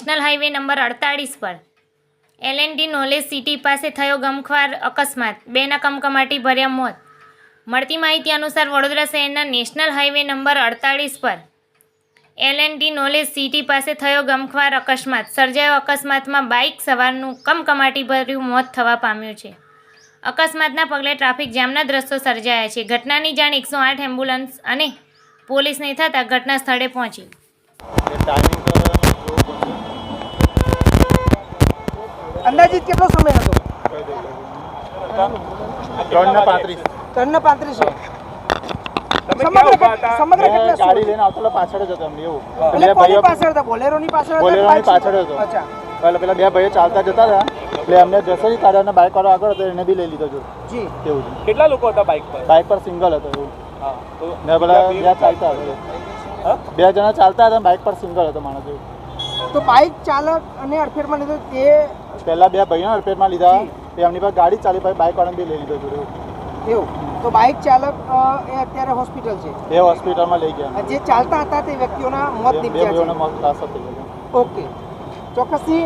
National highway number 48 પર L&D knowledge city પાસે થયો ગમખ્વાર અકસ્માત, બેના કમકમાટી ભર્યા મોત. મળતી માહિતી અનુસાર વડોદરા શહેરના નેશનલ હાઈવે નંબર 48 પર L&D નોલેજ સિટી પાસે થયો ગમખ્વાર અકસ્માત સર્જાયો. અકસ્માતમાં બાઇક સવારનું કમકમાટી ભર્યું મોત થવા પામ્યું છે. અકસ્માતના પગલે ટ્રાફિક જામના દ્રશ્યો સર્જાયા છે. ઘટનાની જાણ 108 એમ્બ્યુલન્સ અને પોલીસને થતાં ઘટના સ્થળે પહોંચી. અંદાજિત કેટલો સમય હતો? 3:35. 3:35. સમગ્ર કેટલા ગાડી લઈને આવતો પાછળ જ હતો એમને એવું. એટલે કોની પાછળ હતા? બોલેરોની પાછળ હતા? બોલેરોની પાછળ હતો. અચ્છા. પેલા બે ભાઈઓ ચાલતા જતા હતા એટલે અમને જસરી કાઢ્યા અને બાઇક વાળો આગળ હતો એને બી લઈ લીધો જો. જી. એવું છે. કેટલા લોકો હતા બાઇક પર? બાઇક પર સિંગલ હતો એવું. હા. તો ને પેલા બે ચાલતા હતા. બે જણા ચાલતા હતા બાઇક પર સિંગલ હતો માણસ એવું. તો બાઇક ચાલક અને અડફેટમાં લીધો તે પહેલા બે ભાઈઓ અડફેટમાં લીધા એમની પાસે ગાડી ચાલી પછી બાઇક વાળાને બી લઈ લીધો જોડે એવું. તો બાઇક ચાલક એ અત્યારે હોસ્પિટલ છે. એ હોસ્પિટલમાં લઈ ગયા. જે ચાલતા હતા તે વ્યક્તિઓના મોત બે નીપજ્યા ભાઈઓના છે. મોત ખાસ થઈ ગયા. ઓકે, ચોક્કસથી